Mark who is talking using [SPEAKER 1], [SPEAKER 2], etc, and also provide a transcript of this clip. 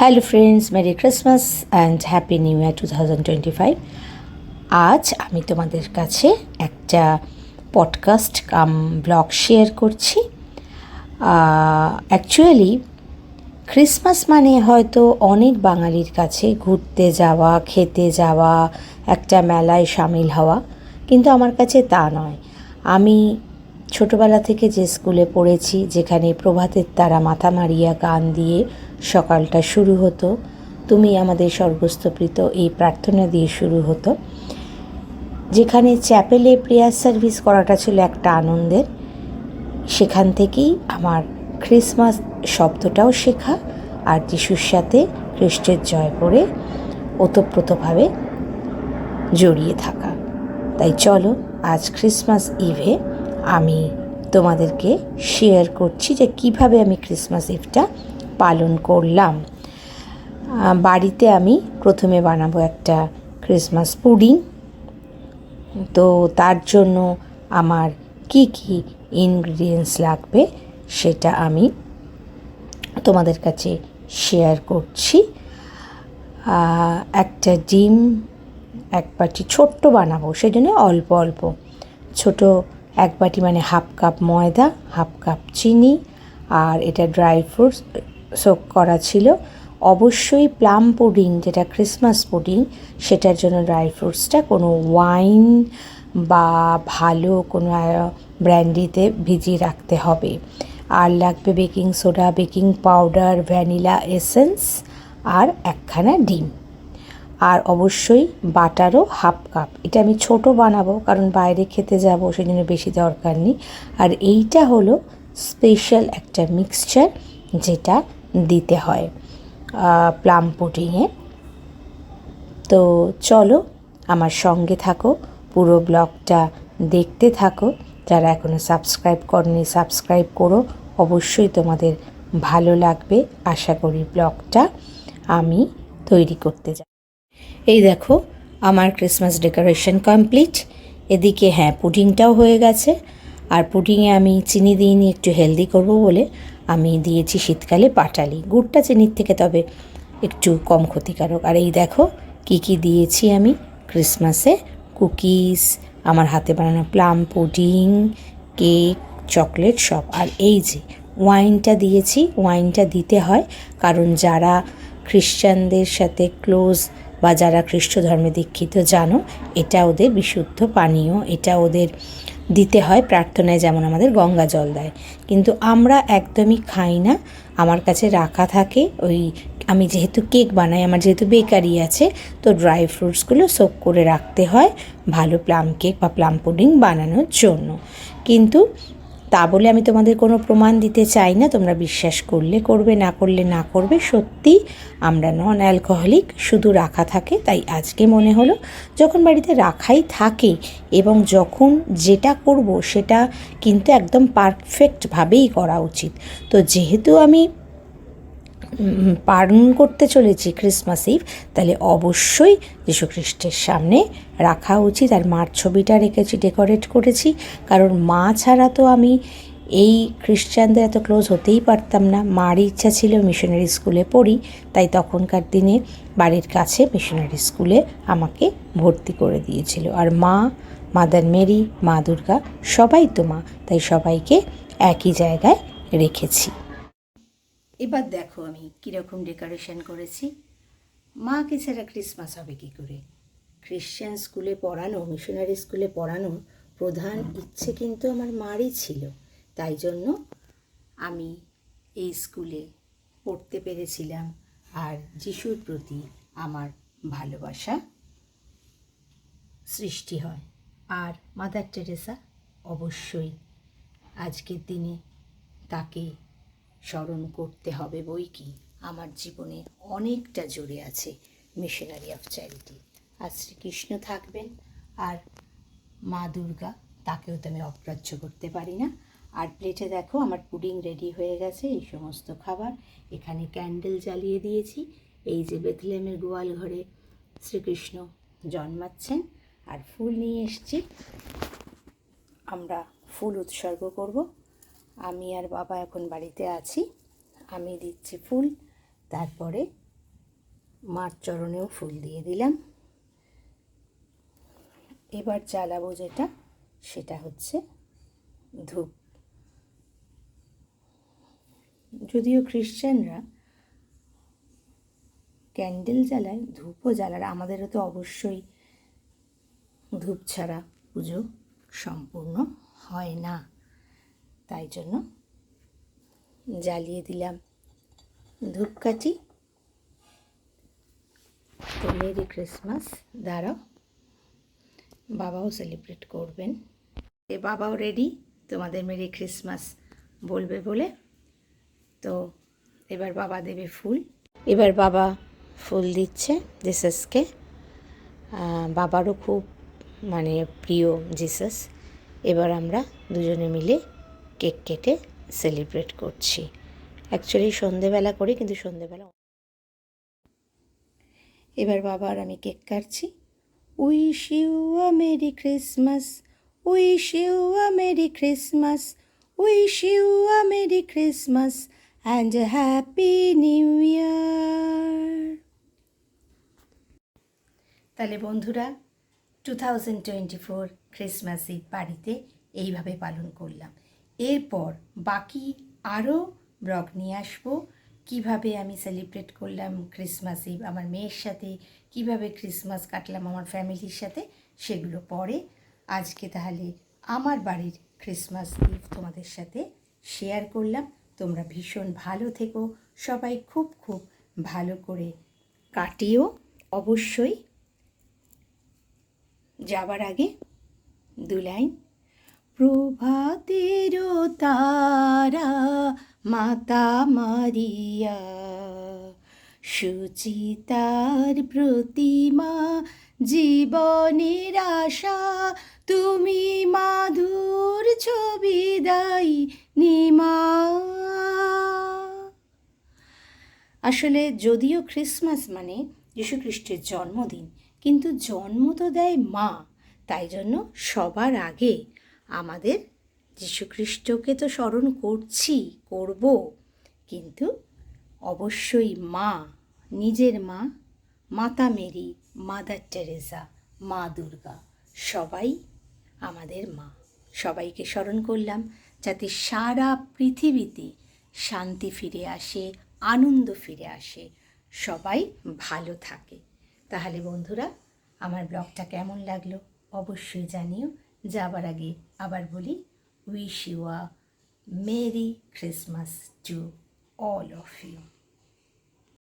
[SPEAKER 1] Hello friends, Mary Christmas and happy new ইয়ার 2025। আজ আমি তোমাদের কাছে একটা পডকাস্ট কাম ব্লগ শেয়ার করছি। অ্যাকচুয়ালি ক্রিসমাস মানে হয়তো অনেক বাঙালির কাছে ঘুরতে যাওয়া, খেতে যাওয়া, একটা মেলায় সামিল হওয়া, কিন্তু আমার কাছে তা নয়। আমি ছোটোবেলা থেকে যে স্কুলে পড়েছি, যেখানে প্রভাতের তারা মাথা মারিয়া গান দিয়ে সকালটা শুরু হতো, তুমি আমাদের স্বর্গস্থপ্রীত এই প্রার্থনা দিয়ে শুরু হতো, যেখানে চ্যাপেলে প্রেয়ার সার্ভিস করাটা ছিল একটা আনন্দের, সেখান থেকেই আমার ক্রিসমাস শব্দটাও শেখা আর যিশুর সাথে খ্রিস্টের জয় করে ওতপ্রোতভাবে জড়িয়ে থাকা। তাই চলো আজ ক্রিসমাস ইভে আমি তোমাদেরকে শেয়ার করছি যে কিভাবে আমি ক্রিসমাস ইভটা পালন করলাম। বাড়িতে আমি প্রথমে বানাবো একটা ক্রিসমাস পুডিং। তো তার জন্য আমার কি কি ইনগ্রিডিয়েন্টস লাগবে সেটা আমি তোমাদের কাছে শেয়ার করছি। একটা ডিম এক বাটি ছোট্ট বানাবো, সেই জন্য অল্প অল্প ছোটো এক বাটি, মানে হাফ কাপ ময়দা, হাফ কাপ চিনি, আর এটা ড্রাই ফ্রুটস সোক করা ছিল। অবশ্যই প্লাম পুডিং, যেটা ক্রিসমাস পুডিং, সেটার জন্য ড্রাই ফ্রুটসটা কোনো ওয়াইন বা ভালো কোনো ব্র্যান্ডিতে ভিজিয়ে রাখতে হবে। আর লাগবে baking soda, baking powder, vanilla essence আর একখানা ডিম, আর অবশ্যই বাটারও হাফ কাপ। এটা আমি ছোট বানাবো কারণ বাইরে খেতে যাব, সেই জন্য বেশি দরকার নেই। আর এইটা হলো স্পেশাল একটা মিক্সচার যেটা দিতে হয় প্লাম পুডিংয়ে। তো চলো আমার সঙ্গে থাকো, পুরো ব্লগটা দেখতে থাকো। যারা এখনও সাবস্ক্রাইব করনি সাবস্ক্রাইব করো, অবশ্যই তোমাদের ভালো লাগবে আশা করি ব্লগটা আমি তৈরি করতে যাই। এই দেখো আমার ক্রিসমাস ডেকোরেশন কমপ্লিট। এদিকে পুডিংটাও হয়ে গেছে, আর পুডিংয়ে আমি চিনি দিইনি, একটু হেলদি করব বলে আমি দিয়েছি শীতকালে পাটালি। গুড়টা চিনির থেকে তবে একটু কম ক্ষতিকারক। আর এই দেখো কি কি দিয়েছি আমি ক্রিসমাসে: কুকিজ, আমার হাতে বানানো প্লাম পুডিং, কেক, চকলেট সব। আর এই যে ওয়াইনটা দিয়েছি, ওয়াইনটা দিতে হয় কারণ যারা খ্রিশ্চানদের সাথে ক্লোজ বা যারা খ্রিস্ট ধর্মে দীক্ষিত জানো, এটা ওদের বিশুদ্ধ পানীয়, এটা ওদের দিতে হয় প্রার্থনায়, যেমন আমাদের গঙ্গা জল দেয়। কিন্তু আমরা একদমই খাই না, আমার কাছে রাখা থাকে। আমি যেহেতু কেক বানাই, আমার যেহেতু বেকারি আছে, তো ড্রাই ফ্রুটসগুলো সোক করে রাখতে হয় ভালো প্লাম কেক বা প্লাম পুডিং বানানোর জন্য। কিন্তু তা বলে আমি তোমাদের কোনো প্রমাণ দিতে চাই না, তোমরা বিশ্বাস করলে করবে, না করলে না করবে। সত্যি আমরা নন অ্যালকোহলিক, শুধু রাখা থাকে। তাই আজকে মনে হলো যখন বাড়িতে রাখাই থাকে এবং যখন যেটা করব সেটা কিন্তু একদম পারফেক্টভাবেই করা উচিত। তো যেহেতু আমি পালন করতে চলেছি ক্রিসমাস ইভ, তাহলে অবশ্যই যীশুখ্রিস্টের সামনে রাখা উচিত। আর মার ছবিটা রেখেছি, ডেকোরেট করেছি, কারণ মা ছাড়া তো আমি এই খ্রিশ্চানদের এত ক্লোজ হতেই পারতাম না। মারই ইচ্ছা ছিল মিশনারি স্কুলে পড়ি, তাই তখনকার দিনে বাড়ির কাছে মিশনারি স্কুলে আমাকে ভর্তি করে দিয়েছিল। আর মা, মাদার মেরি, মা দুর্গা সবাই তো মা, তাই সবাইকে একই জায়গায় রেখেছি। এবার দেখো আমি কীরকম ডেকোরেশন করেছি। মাকে ছাড়া ক্রিসমাস হবে কী করে? খ্রিশ্চান স্কুলে পড়ানো, মিশনারি স্কুলে পড়ানোর প্রধান ইচ্ছে কিন্তু আমার মারই ছিল। তাই জন্য আমি এই স্কুলে পড়তে পেরেছিলাম, আর যিশুর প্রতি আমার ভালোবাসা সৃষ্টি হয়। আর মাদার টেরেসা, অবশ্যই আজকের দিনে তাকে স্মরণ করতে হবে বই কি। আমার জীবনে অনেকটা জুড়ে আছে মিশনারি অফ চ্যারিটি। আর শ্রীকৃষ্ণ থাকবেন, আর মা দুর্গা, তাকেও তো আমি অগ্রাহ্য করতে পারি না। আর প্লেটে দেখো আমার পুডিং রেডি হয়ে গেছে, এই সমস্ত খাবার। এখানে ক্যান্ডেল জ্বালিয়ে দিয়েছি। এই যে বেথলেহেমের গোয়াল ঘরে শ্রীকৃষ্ণ জন্মাচ্ছেন। আর ফুল নিয়ে এসছি, আমরা ফুল উৎসর্গ করব। আমি আর বাবা এখন বাড়িতে আছি, আমি দিচ্ছি ফুল, তারপরে মার চরণেও ফুল দিয়ে দিলাম। এবার জ্বালাবো যেটা, সেটা হচ্ছে ধূপ। যদিও খ্রিশ্চানরা ক্যান্ডেল জ্বালায়, ধূপও জ্বালায়, আমাদেরও তো অবশ্যই ধূপ ছাড়া পুজো সম্পূর্ণ হয় না, তাই জন্য জ্বালিয়ে দিলাম ধূপকাঠি। তো মেরি ক্রিসমাস। দাঁড়াও, বাবাও সেলিব্রেট করবেন। বাবাও রেডি তোমাদের মেরি ক্রিসমাস বলবে বলে। তো এবার বাবা দেবে ফুল। এবার বাবা ফুল দিচ্ছে জিসাসকে। বাবারও খুব মানে প্রিয় জিসাস। এবার আমরা দুজনে মিলে কেক কেটে সেলিব্রেট করছি। অ্যাকচুয়ালি সন্ধেবেলা করি, কিন্তু সন্ধেবেলা। এবার বাবা আর আমি কেক কাটছি। Wish you a merry Christmas, wish you a merry Christmas, wish you a merry Christmas and a happy new year. তাহলে বন্ধুরা, 2024 ক্রিসমাস ইভ বাড়িতে এইভাবে পালন করলাম। এরপর বাকি আরও ব্লগ নিয়ে আসবো, কীভাবে আমি সেলিব্রেট করলাম ক্রিসমাস ইভ আমার মেয়ের সাথে, কিভাবে ক্রিসমাস কাটলাম আমার ফ্যামিলির সাথে, সেগুলো পরে। আজকে তাহলে আমার বাড়ির ক্রিসমাস ইভ তোমাদের সাথে শেয়ার করলাম। তোমরা ভীষণ ভালো থেকো, সবাই খুব খুব ভালো করে কাটিও। অবশ্যই যাবার আগে 2 লাইন। প্রভাতের তারা মাতা মারিয়া, সুচিতার প্রতিমা জীবনের আশা, তুমি মাধুর ছবি দাই নিমা। আসলে যদিও ক্রিসমাস মানে যীশুখ্রিস্টের জন্মদিন, কিন্তু জন্ম তো দেয় মা। তাই জন্য সবার আগে আমাদের যীশুখ্রিস্টকে তো স্মরণ করব, কিন্তু অবশ্যই মা, নিজের মা, মাতা মেরি, মাদার টেরেসা, মা দুর্গা, সবাই আমাদের মা। সবাইকে স্মরণ করলাম, যাতে সারা পৃথিবীতে শান্তি ফিরে আসে, আনন্দ ফিরে আসে, সবাই ভালো থাকে। তাহলে বন্ধুরা, আমার ব্লগটা কেমন লাগলো অবশ্যই জানিও। যাবার আগে আবার বলি, wish you a merry Christmas to all of you.